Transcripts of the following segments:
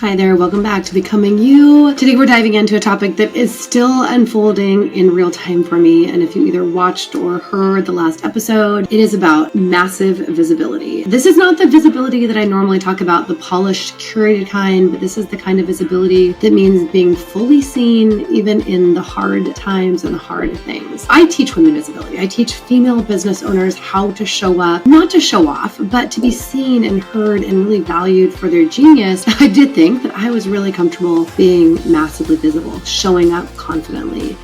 Hi there, welcome back to Becoming You. Today we're diving into a topic that is still unfolding in real time for me. And if you either watched or heard the last episode, it is about massive visibility. This is not the visibility that I normally talk about, the polished, curated kind, but this is the kind of visibility that means being fully seen even in the hard times and the hard things. I teach women visibility. I teach female business owners how to show up, not to show off, but to be seen and heard and really valued for their genius. I did think that I was really comfortable being massively visible, showing up confidently.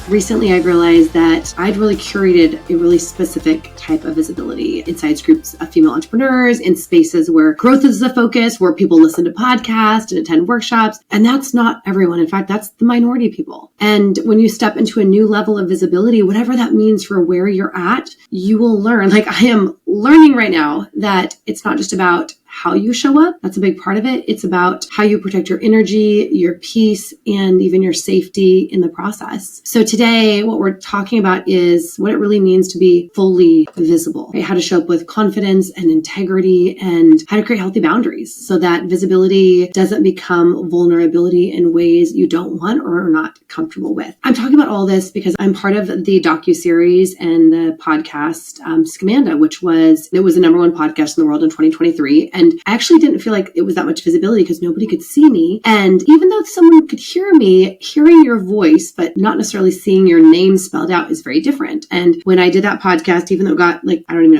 Recently, I realized that I'd really curated a really specific type of visibility inside groups of female entrepreneurs, in spaces where growth is the focus, where people listen to podcasts and attend workshops. And that's not everyone. In fact, that's the minority of people. And when you step into a new level of visibility, whatever that means for where you're at, you will learn. Like I am learning right now that it's not just about how you show up. That's a big part of it. It's about how you protect your energy, your peace, and even your safety in the process. So today, what we're talking about is what it really means to be fully visible, right? How to show up with confidence and integrity and how to create healthy boundaries so that visibility doesn't become vulnerability in ways you don't want or are not comfortable with. I'm talking about all this because I'm part of the Docuseries and the podcast Scamanda, which was the number one podcast in the world in 2023. And I actually didn't feel like it was that much visibility because nobody could see me. And even though someone could hear me, hearing your voice, but not necessarily seeing your name spelled out is very different. And when I did that podcast, even though it got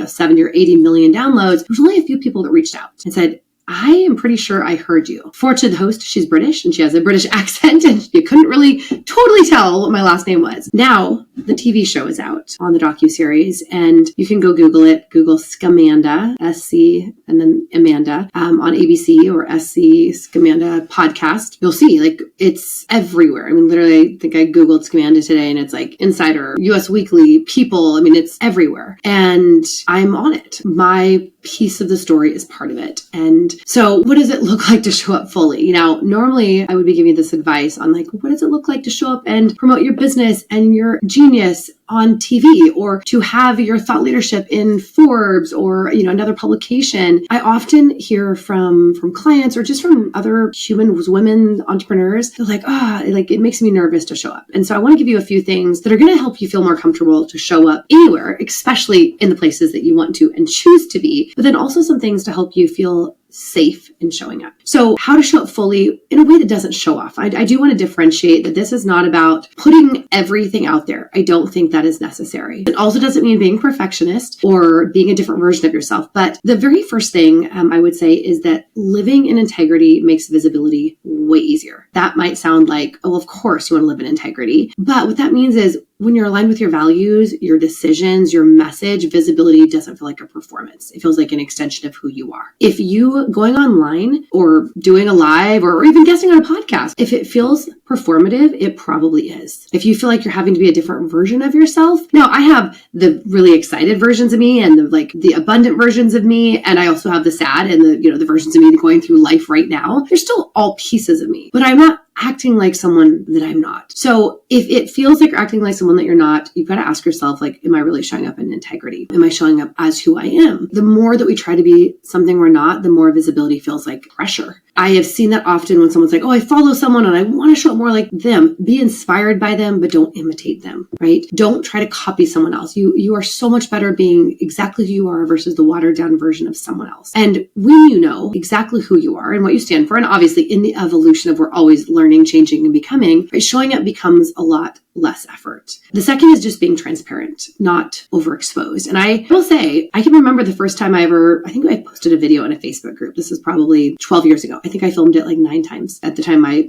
70 or 80 million downloads, there was only a few people that reached out and said, I am pretty sure I heard you. Fortunately, the host, she's British and she has a British accent and you couldn't really totally tell what my last name was. Now, the TV show is out on the Docuseries and you can go Google it. Google Scamanda, SC, and then Amanda on ABC or SC Scamanda podcast. You'll see it's everywhere. I mean, literally, I think I Googled Scamanda today and it's like Insider, US Weekly, People. I mean, it's everywhere. And I'm on it. My piece of the story is part of it. And so what does it look like to show up fully? Normally I would be giving this advice on what does it look like to show up and promote your business and your genius on TV or to have your thought leadership in Forbes or, another publication. I often hear from clients or just from other women entrepreneurs. They're like, it makes me nervous to show up. And so I want to give you a few things that are going to help you feel more comfortable to show up anywhere, especially in the places that you want to and choose to be, but then also some things to help you feel safe in showing up. So how to show up fully in a way that doesn't show off. I do want to differentiate that this is not about putting everything out there. I don't think that is necessary. It also doesn't mean being perfectionist or being a different version of yourself. But the very first thing I would say is that living in integrity makes visibility way easier. That might sound like, oh, of course you want to live in integrity. But what that means is when you're aligned with your values, your decisions, your message, visibility doesn't feel like a performance. It feels like an extension of who you are. If you going online or doing a live or even guesting on a podcast, if it feels performative, it probably is. If you feel like you're having to be a different version of yourself. Now, I have the really excited versions of me and the abundant versions of me. And I also have the sad and the versions of me going through life right now. They're still all pieces of me, but I'm not acting like someone that I'm not. So if it feels like you're acting like someone that you're not, you've got to ask yourself, am I really showing up in integrity? Am I showing up as who I am? The more that we try to be something we're not, the more visibility feels like pressure. I have seen that often when someone's like, oh, I follow someone and I want to show up more like them. Be inspired by them, but don't imitate them, right? Don't try to copy someone else. You are so much better being exactly who you are versus the watered down version of someone else. And when you know exactly who you are and what you stand for, and obviously in the evolution of we're always learning, changing, and becoming, right, showing up becomes a lot less effort. The second is just being transparent, not overexposed. And I will say, I can remember the first time I think I posted a video in a Facebook group. This is probably 12 years ago. I think I filmed it 9 times. At the time, my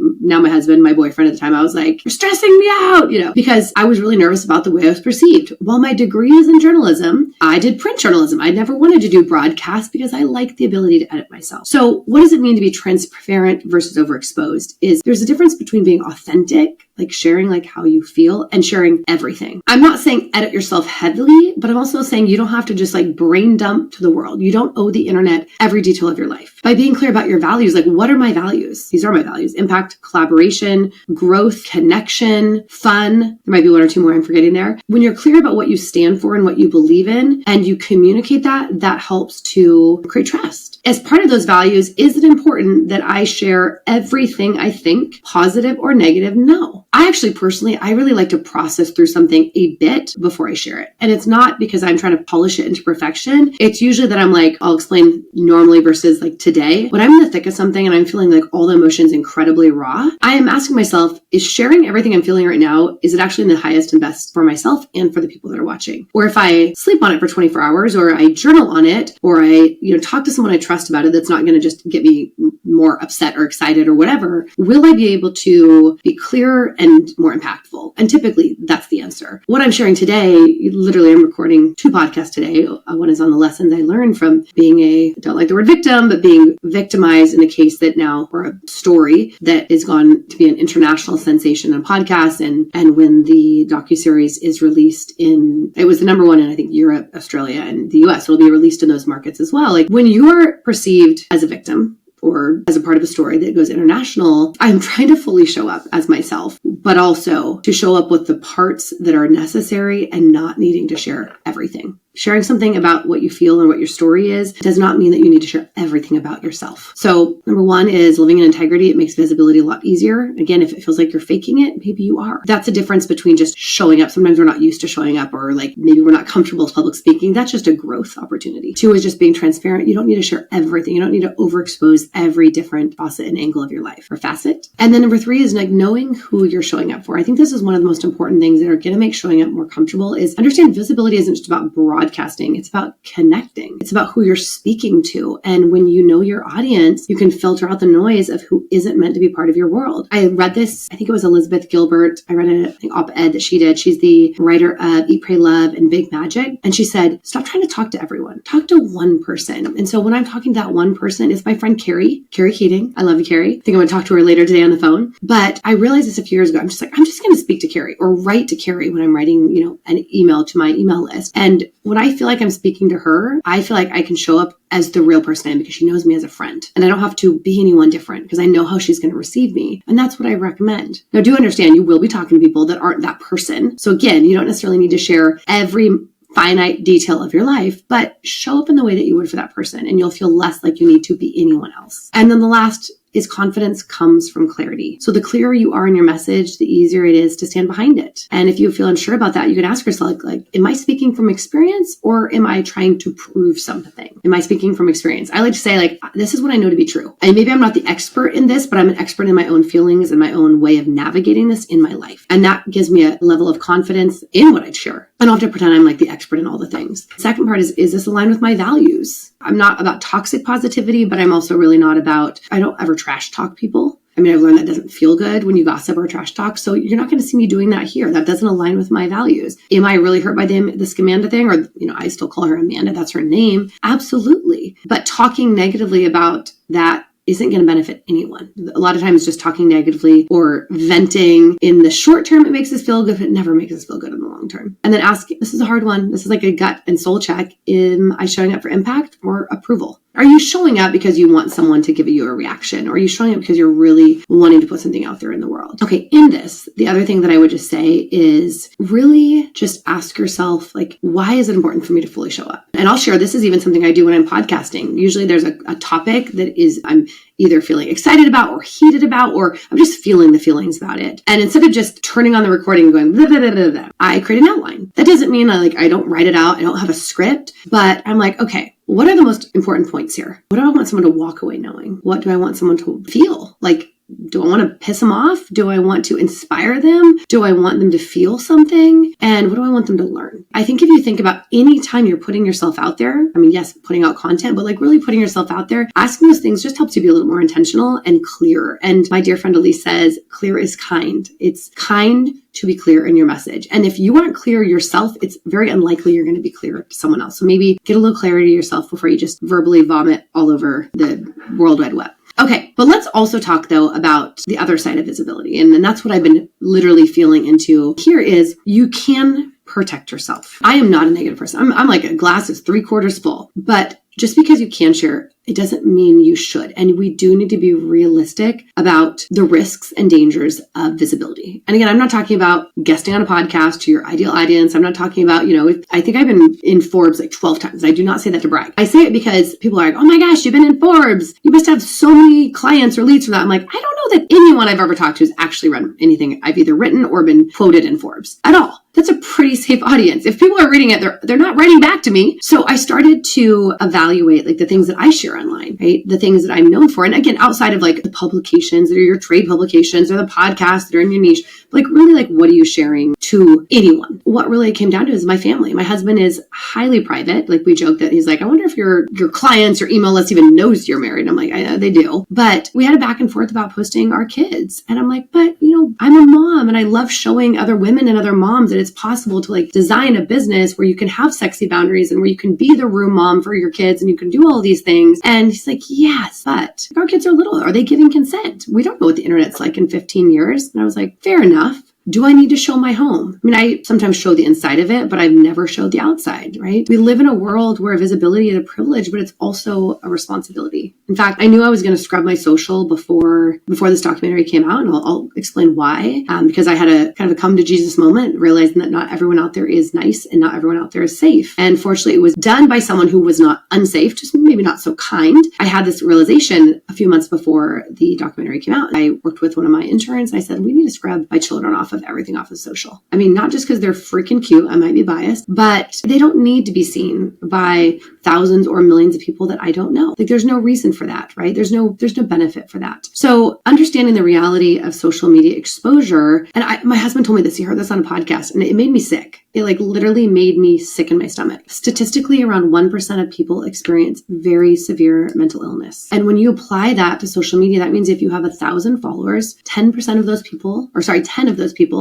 husband, my boyfriend at the time, I was like, you're stressing me out, because I was really nervous about the way I was perceived. While my degree is in journalism, I did print journalism. I never wanted to do broadcast because I like the ability to edit myself. So what does it mean to be transparent versus overexposed? There's a difference between being authentic, like sharing like how you feel and sharing everything. I'm not saying edit yourself heavily, but I'm also saying you don't have to just like brain dump to the world. You don't owe the internet every detail of your life. By being clear about your values, like what are my values? These are my values: impact, collaboration, growth, connection, fun. There might be one or two more I'm forgetting there. When you're clear about what you stand for and what you believe in, and you communicate that, that helps to create trust. As part of those values, is it important that I share everything I think, positive or negative? No. I actually personally, I really like to process through something a bit before I share it. And it's not because I'm trying to polish it into perfection. It's usually that I'm like, I'll explain normally versus like today. When I'm in the thick of something and I'm feeling like all the emotions incredibly raw, I am asking myself, is sharing everything I'm feeling right now, is it actually in the highest and best for myself and for the people that are watching? Or if I sleep on it for 24 hours, or I journal on it, or I, talk to someone I trust about it, that's not going to just get me more upset or excited or whatever, will I be able to be clearer and more impactful? And typically that's the answer. What I'm sharing today, literally I'm recording 2 podcasts today. One is on the lessons I learned from being I don't like the word victim, but being victimized in a case that now, or a story that has gone to be an international sensation on podcasts. And when the Docuseries is released it was the number 1 in, I think, Europe, Australia, and the US. It'll be released in those markets as well. Like when you are perceived as a victim, or as a part of a story that goes international, I'm trying to fully show up as myself, but also to show up with the parts that are necessary and not needing to share everything. Sharing something about what you feel and what your story is does not mean that you need to share everything about yourself. So number 1 is living in integrity. It makes visibility a lot easier. Again, if it feels like you're faking it, maybe you are. That's a difference between just showing up. Sometimes we're not used to showing up, or like maybe we're not comfortable with public speaking. That's just a growth opportunity. 2 is just being transparent. You don't need to share everything. You don't need to overexpose every different facet and angle of your life, or facet. And then number 3 is like knowing who you're showing up for. I think this is one of the most important things that are going to make showing up more comfortable. Is understand visibility isn't just about broadcasting. It's about connecting. It's about who you're speaking to. And when you know your audience, you can filter out the noise of who isn't meant to be part of your world. I read this, I think it was Elizabeth Gilbert. I read an op-ed that she did. She's the writer of Eat, Pray, Love, and Big Magic. And she said, stop trying to talk to everyone. Talk to one person. And so when I'm talking to that one person, it's my friend Carrie Keating. I love you, Carrie. I think I'm going to talk to her later today on the phone. But I realized this a few years ago. I'm just going to speak to Carrie, or write to Carrie when I'm writing, an email to my email list. And when I feel like I'm speaking to her, I feel like I can show up as the real person I am, because she knows me as a friend. And I don't have to be anyone different, because I know how she's going to receive me. And that's what I recommend. Now, do understand you will be talking to people that aren't that person. So again, you don't necessarily need to share every finite detail of your life, but show up in the way that you would for that person, and you'll feel less like you need to be anyone else. And then the last is confidence comes from clarity. So the clearer you are in your message, the easier it is to stand behind it. And if you feel unsure about that, you can ask yourself, like, am I speaking from experience, or am I trying to prove something? Am I speaking from experience? I like to say, like, this is what I know to be true. And maybe I'm not the expert in this, but I'm an expert in my own feelings and my own way of navigating this in my life. And that gives me a level of confidence in what I share. I don't have to pretend I'm like the expert in all the things. Second part is this aligned with my values? I'm not about toxic positivity, but I'm also really not about, I don't ever trash talk people. I mean, I've learned that doesn't feel good when you gossip or trash talk. So you're not going to see me doing that here. That doesn't align with my values. Am I really hurt by the Scamanda thing? Or, I still call her Amanda. That's her name. Absolutely. But talking negatively about that isn't going to benefit anyone. A lot of times just talking negatively or venting in the short term, it makes us feel good, but it never makes us feel good in the long term. And then asking, this is a hard one. This is like a gut and soul check. Am I showing up for impact or approval? Are you showing up because you want someone to give you a reaction? Or are you showing up because you're really wanting to put something out there in the world? Okay, in this, the other thing that I would just say is really just ask yourself, like, why is it important for me to fully show up? And I'll share, this is even something I do when I'm podcasting. Usually there's a topic that I'm either feeling excited about or heated about, or I'm just feeling the feelings about it. And instead of just turning on the recording and going, blah, blah, blah, blah, blah, I create an outline. That doesn't mean I don't write it out. I don't have a script, but I'm like, okay, what are the most important points here? What do I want someone to walk away knowing? What do I want someone to feel? Like, do I want to piss them off? Do I want to inspire them? Do I want them to feel something? And what do I want them to learn? I think if you think about any time you're putting yourself out there, I mean, yes, putting out content, but like really putting yourself out there, asking those things just helps you be a little more intentional and clear. And my dear friend Elise says, clear is kind. It's kind to be clear in your message. And if you aren't clear yourself, it's very unlikely you're going to be clear to someone else. So maybe get a little clarity yourself before you just verbally vomit all over the World Wide Web. Okay, but let's also talk though about the other side of visibility. And that's what I've been literally feeling into here is you can protect yourself. I am not a negative person. I'm like a glass is 3/4 full, but just because you can share, it doesn't mean you should. And we do need to be realistic about the risks and dangers of visibility. And again, I'm not talking about guesting on a podcast to your ideal audience. I'm not talking about, I think I've been in Forbes like 12 times. I do not say that to brag. I say it because people are like, oh my gosh, you've been in Forbes. You must have so many clients or leads for that. I'm like, I don't know that anyone I've ever talked to has actually read anything I've either written or been quoted in Forbes at all. That's a pretty safe audience. If people are reading it, they're not writing back to me. So I started to evaluate like the things that I share online, right? The things that I'm known for. And again, outside of like the publications that are your trade publications or the podcasts that are in your niche, like really like what are you sharing to anyone? What really came down to is my family. My husband is highly private. Like we joke that he's like, I wonder if your clients or email list even knows you're married. I'm like, they do. But we had a back and forth about posting our kids. And I'm like, but I'm a mom and I love showing other women and other moms that it's possible to like design a business where you can have sexy boundaries and where you can be the room mom for your kids and you can do all these things. And he's like, yes, but our kids are little. Are they giving consent? We don't know what the internet's like in 15 years. And I was like, fair enough. Do I need to show my home? I mean, I sometimes show the inside of it, but I've never showed the outside, right? We live in a world where visibility is a privilege, but it's also a responsibility. In fact, I knew I was going to scrub my social before this documentary came out, and I'll explain why. Because I had a kind of a come to Jesus moment, realizing that not everyone out there is nice and not everyone out there is safe. And fortunately, it was done by someone who was not unsafe, just maybe not so kind. I had this realization a few months before the documentary came out. I worked with one of my interns, and I said, we need to scrub my children off of everything off of social. I mean, not just because they're freaking cute, I might be biased, but they don't need to be seen by thousands or millions of people that I don't know. Like there's no reason for that, right? There's no benefit for that. So understanding the reality of social media exposure, and my husband told me this, he heard this on a podcast, and it made me sick. It like literally made me sick in my stomach. Statistically, around 1% of people experience very severe mental illness. And when you apply that to social media, that means if you have 1,000 followers, 10 of those people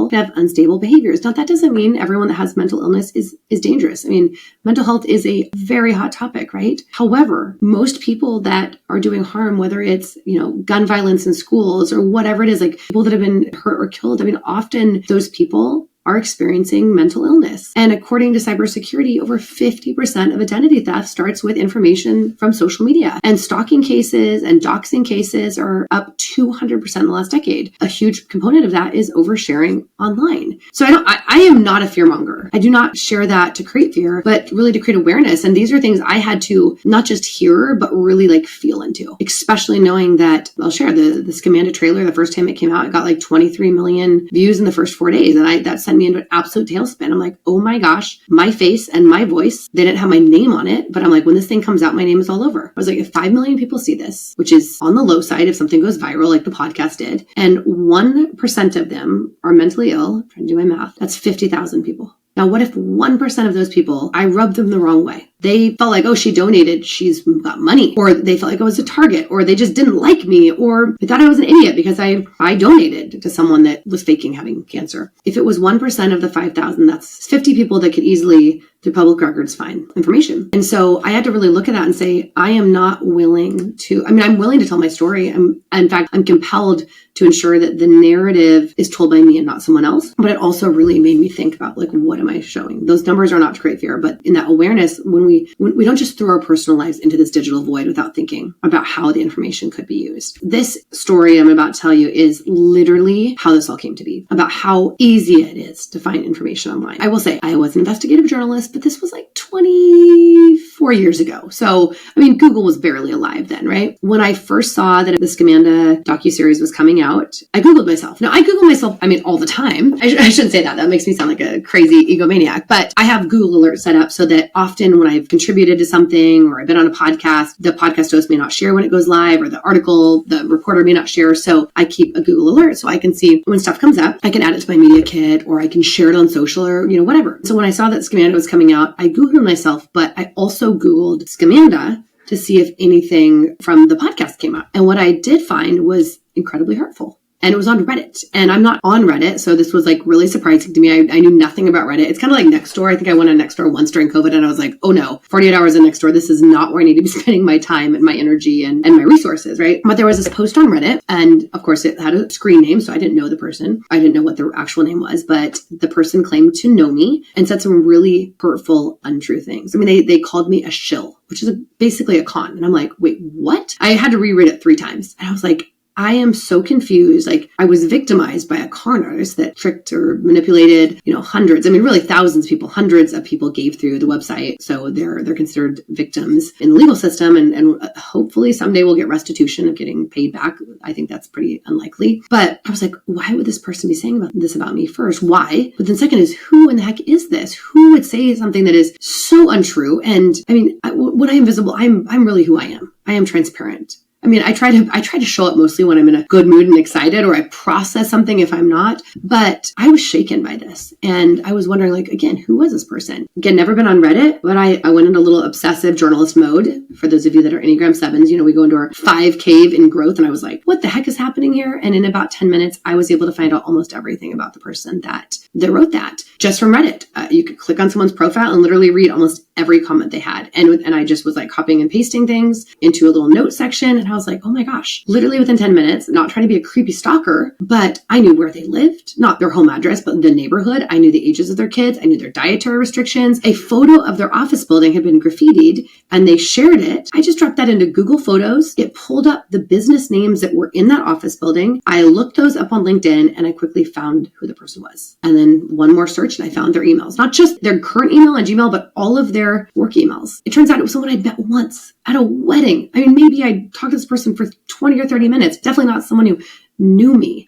can have unstable behaviors. Now, that doesn't mean everyone that has mental illness is dangerous. I mean, mental health is a very hot topic, right? However, most people that are doing harm, whether it's, gun violence in schools or whatever it is, like people that have been hurt or killed, I mean, often those people are experiencing mental illness. And according to cybersecurity, over 50% of identity theft starts with information from social media. And stalking cases and doxing cases are up 200% in the last decade. A huge component of that is oversharing online. So I am not a fearmonger. I do not share that to create fear, but really to create awareness. And these are things I had to not just hear, but really like feel into, especially knowing that I'll share the Scamanda trailer. The first time it came out, it got like 23 million views in the first 4 days. And that sent me into an absolute tailspin. I'm like, oh my gosh, my face and my voice, they didn't have my name on it. But I'm like, when this thing comes out, my name is all over. I was like, if 5 million people see this, which is on the low side if something goes viral like the podcast did, and 1% of them are mentally ill, I'm trying to do my math, that's 50,000 people. Now, what if 1% of those people, I rubbed them the wrong way? They felt like, oh, she donated, she's got money, or they felt like I was a target, or they just didn't like me, or they thought I was an idiot because I donated to someone that was faking having cancer. If it was 1% of the 5,000, that's 50 people that could easily, through public records, find information. And so I had to really look at that and say, I am not willing to, I'm willing to tell my story. In fact, I'm compelled to ensure that the narrative is told by me and not someone else. But it also really made me think about, like, what am I showing? Those numbers are not to create fear, but in that awareness, when we don't just throw our personal lives into this digital void without thinking about how the information could be used. This story I'm about to tell you is literally how this all came to be, about how easy it is to find information online. I will say I was an investigative journalist, but this was like 24 years ago. So, Google was barely alive then, right? When I first saw that the Scamanda docuseries was coming out, I Googled myself. Now, I Google myself, all the time. I shouldn't say that. That makes me sound like a crazy egomaniac, but I have Google alerts set up so that often when I've contributed to something or I've been on a podcast, the podcast host may not share when it goes live, or the article, the reporter may not share. So I keep a Google alert so I can see when stuff comes up, I can add it to my media kit, or I can share it on social, or, whatever. So when I saw that Scamanda was coming out, I Googled myself, but I also Googled Scamanda to see if anything from the podcast came up. And what I did find was incredibly hurtful. and it was on Reddit. And I'm not on Reddit, so this was like really surprising to me. I knew nothing about Reddit. It's kind of like Nextdoor. I think I went on Nextdoor once during COVID, and I was like, oh no, 48 hours on Nextdoor. This is not where I need to be spending my time and my energy and my resources, right? But there was this post on Reddit, and of course it had a screen name, so I didn't know the person. I didn't know what their actual name was, but the person claimed to know me and said some really hurtful, untrue things. I mean, they called me a shill, which is basically a con. And I'm like, wait, what? I had to reread it 3 times. And I was like, I am so confused. Like, I was victimized by a con artist that tricked or manipulated, hundreds, really thousands of people, hundreds of people gave through the website. So they're considered victims in the legal system. And hopefully someday we'll get restitution of getting paid back. I think that's pretty unlikely. But I was like, why would this person be saying this about me? First, why? But then second is, who in the heck is this? Who would say something that is so untrue? And when I am visible, I'm really who I am. I am transparent. I try to show up mostly when I'm in a good mood and excited, or I process something if I'm not. But I was shaken by this. And I was wondering, again, who was this person? Again, never been on Reddit, but I went into a little obsessive journalist mode. For those of you that are Enneagram 7s, we go into our 5 cave in growth. And I was like, what the heck is happening here? And in about 10 minutes, I was able to find out almost everything about the person that wrote that just from Reddit. You could click on someone's profile and literally read almost every comment they had. And I just was copying and pasting things into a little note section. And I was like, oh my gosh, literally within 10 minutes, not trying to be a creepy stalker, but I knew where they lived, not their home address, but the neighborhood. I knew the ages of their kids. I knew their dietary restrictions. A photo of their office building had been graffitied and they shared it. I just dropped that into Google Photos. It pulled up the business names that were in that office building. I looked those up on LinkedIn and I quickly found who the person was. And then one more search and I found their emails, not just their current email and Gmail, but all of their work emails. It turns out it was someone I'd met once at a wedding. Maybe I talked to this person for 20 or 30 minutes. Definitely not someone who knew me.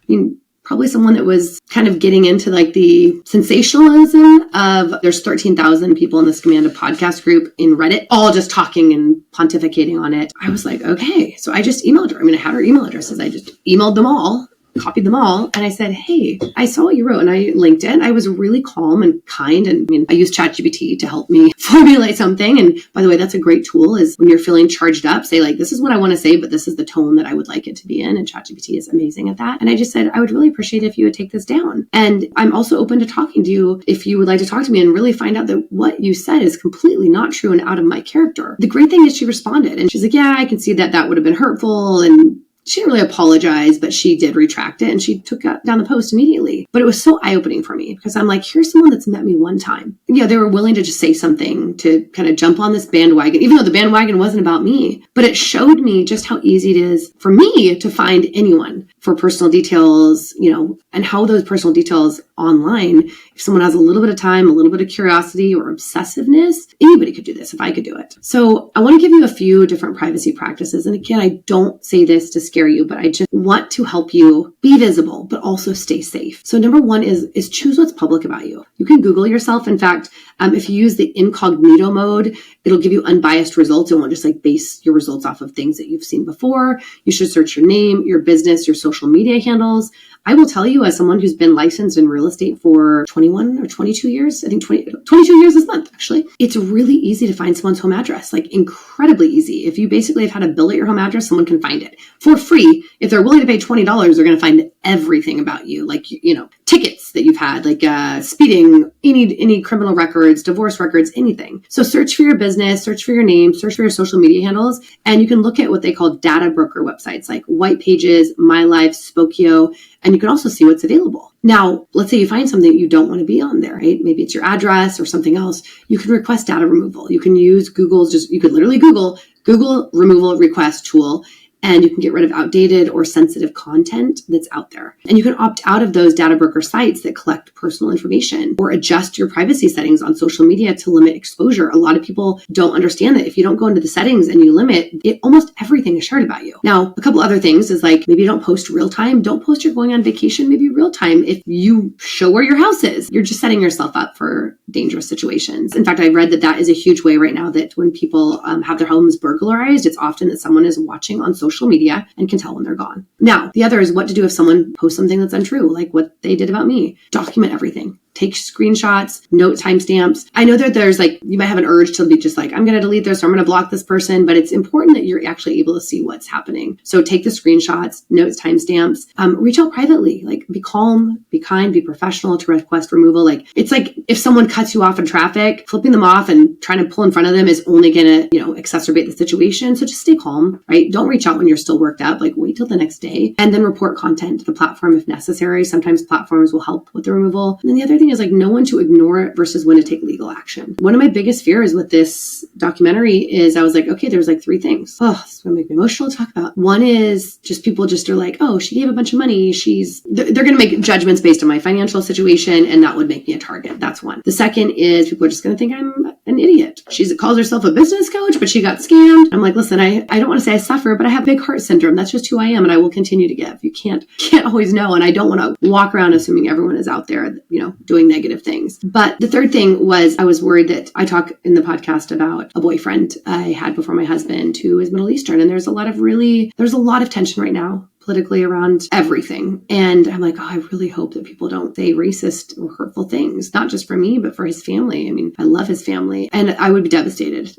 Probably someone that was kind of getting into the sensationalism of there's 13,000 people in the Scamanda podcast group in Reddit, all just talking and pontificating on it. I was like, okay. So I just emailed her. I had her email addresses. I just emailed them all, copied them all. And I said, hey, I saw what you wrote. And I linked it. I was really calm and kind. And I used ChatGPT to help me formulate something. And by the way, that's a great tool, is when you're feeling charged up, say this is what I want to say, but this is the tone that I would like it to be in. And ChatGPT is amazing at that. And I just said, I would really appreciate if you would take this down. And I'm also open to talking to you if you would like to talk to me and really find out that what you said is completely not true and out of my character. The great thing is she responded and she's like, yeah, I can see that would have been hurtful. And she didn't really apologize, but she did retract it and she took down the post immediately. But it was so eye-opening for me because I'm like, here's someone that's met me one time. They were willing to just say something to kind of jump on this bandwagon, even though the bandwagon wasn't about me. But it showed me just how easy it is for me to find anyone for personal details, and how those personal details online, if someone has a little bit of time, a little bit of curiosity or obsessiveness, anybody could do this if I could do it. So I want to give you a few different privacy practices. And again, I don't say this to scare you, but I just want to help you be visible, but also stay safe. So number one is choose what's public about you. You can Google yourself. In fact, if you use the incognito mode, it'll give you unbiased results. It won't just base your results off of things that you've seen before. You should search your name, your business, your social media handles. I will tell you, as someone who's been licensed in real estate for 21 or 22 years, I think 22 years this month, actually, it's really easy to find someone's home address, incredibly easy. If you basically have had a bill at your home address, someone can find it for free. If they're willing to pay $20, they're going to find everything about you, tickets that you've had, speeding, any criminal records, divorce records, anything. So search for your business, search for your name, search for your social media handles, and you can look at what they call data broker websites like White Pages, My Life, Spokio, and you can also see what's available. Now, let's say you find something that you don't want to be on there, right? Maybe it's your address or something else. You can request data removal. You can use you could literally Google removal request tool, and you can get rid of outdated or sensitive content that's out there. And you can opt out of those data broker sites that collect personal information or adjust your privacy settings on social media to limit exposure. A lot of people don't understand that if you don't go into the settings and you limit it, almost everything is shared about you. Now, a couple other things is maybe you don't post real time. Don't post you're going on vacation, maybe real time. If you show where your house is, you're just setting yourself up for dangerous situations. In fact, I read that is a huge way right now that when people have their homes burglarized, it's often that someone is watching on social media and can tell when they're gone. Now, the other is what to do if someone posts something that's untrue, like what they did about me. Document everything. Take screenshots, note timestamps. I know that there's like, you might have an urge to be just like, I'm going to delete this or I'm going to block this person, but it's important that you're actually able to see what's happening. So take the screenshots, notes, timestamps, reach out privately, like be calm, be kind, be professional to request removal. Like, it's like if someone cuts you off in traffic, flipping them off and trying to pull in front of them is only going to, exacerbate the situation. So just stay calm, right? Don't reach out when you're still worked up, like wait till the next day and then report content to the platform if necessary. Sometimes platforms will help with the removal. And then the other thing is like know when to ignore it versus when to take legal action. One of my biggest fears with this documentary is I was like, okay, there's like 3 things. Oh, this is going to make me emotional to talk about. One is just people just are like, oh, she gave a bunch of money. They're going to make judgments based on my financial situation and that would make me a target. That's one. The second is people are just going to think I'm an idiot. She calls herself a business coach, but she got scammed. I'm like, listen, I don't want to say I suffer, but I have big heart syndrome. That's just who I am and I will continue to give. You can't always know. And I don't want to walk around assuming everyone is out there, doing negative things. But the third thing was I was worried that I talk in the podcast about a boyfriend I had before my husband who is Middle Eastern. And there's a lot of tension right now politically around everything. And I'm like, oh, I really hope that people don't say racist or hurtful things, not just for me, but for his family. I mean, I love his family and I would be devastated,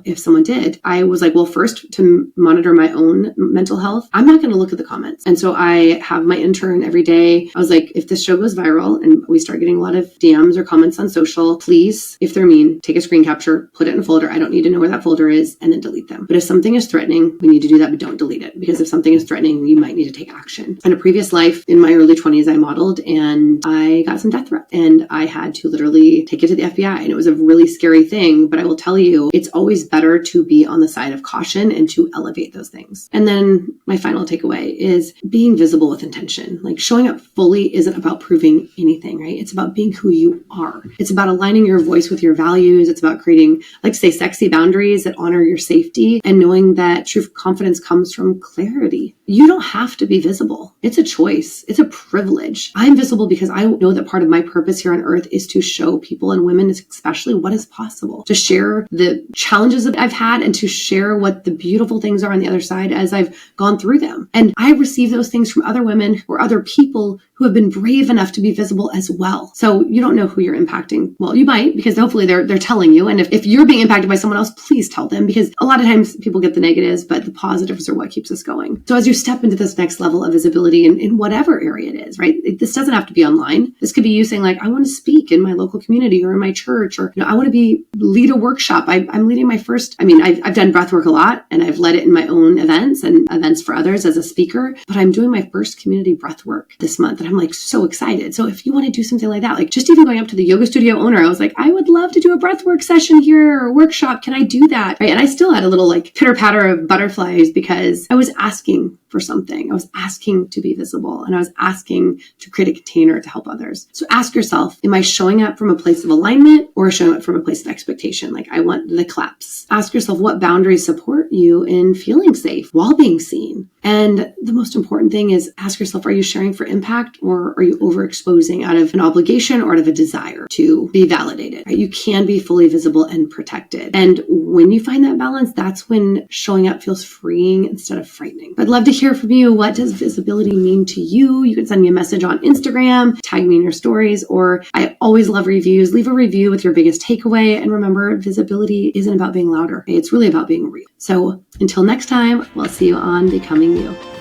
if someone did. I was like, well, first to monitor my own mental health, I'm not going to look at the comments. And so I have my intern every day. I was like, if this show goes viral and we start getting a lot of DMs or comments on social, please, if they're mean, take a screen capture, put it in a folder. I don't need to know where that folder is and then delete them. But if something is threatening, we need to do that, but don't delete it because if something is threatening, you might need to take action. In a previous life, in my early 20s, I modeled and I got some death threats and I had to literally take it to the FBI. And it was a really scary thing, but I will tell you, it's always better to be on the side of caution and to elevate those things. And then my final takeaway is being visible with intention. Like showing up fully isn't about proving anything, right? It's about being who you are. It's about aligning your voice with your values. It's about creating, like say, sexy boundaries that honor your safety and knowing that true confidence comes from clarity. You don't have to be visible. It's a choice. It's a privilege. I'm visible because I know that part of my purpose here on earth is to show people and women especially what is possible, to share the challenges that I've had and to share what the beautiful things are on the other side as I've gone through them. And I receive those things from other women or other people who have been brave enough to be visible as well. So you don't know who you're impacting. Well, you might, because hopefully they're telling you. And if you're being impacted by someone else, please tell them, because a lot of times people get the negatives, but the positives are what keeps us going. So as you step into this next level of visibility in whatever area it is, right? This doesn't have to be online. This could be you saying like, I want to speak in my local community or in my church, or I want to lead a workshop. I'm leading my first, I've done breathwork a lot and I've led it in my own events and events for others as a speaker, but I'm doing my first community breathwork this month. And I'm like so excited. So if you want to do something like that, like just even going up to the yoga studio owner, I was like, I would love to do a breathwork session here or workshop. Can I do that? Right. And I still had a little like pitter patter of butterflies because I was asking for something. I was asking to be visible and I was asking to create a container to help others. So ask yourself, am I showing up from a place of alignment or showing up from a place of expectation? Like I want the claps. Ask yourself what boundaries support you in feeling safe while being seen. And the most important thing is ask yourself, are you sharing for impact or are you overexposing out of an obligation or out of a desire to be validated? Right? You can be fully visible and protected. And when you find that balance, that's when showing up feels freeing instead of frightening. I'd love to hear from you. What does visibility mean to you? You can send me a message on Instagram, tag me in your stories, or I always love reviews. Leave a review with your biggest takeaway. And remember, visibility isn't about being louder. It's really about being real. So until next time, we'll see you on Becoming You.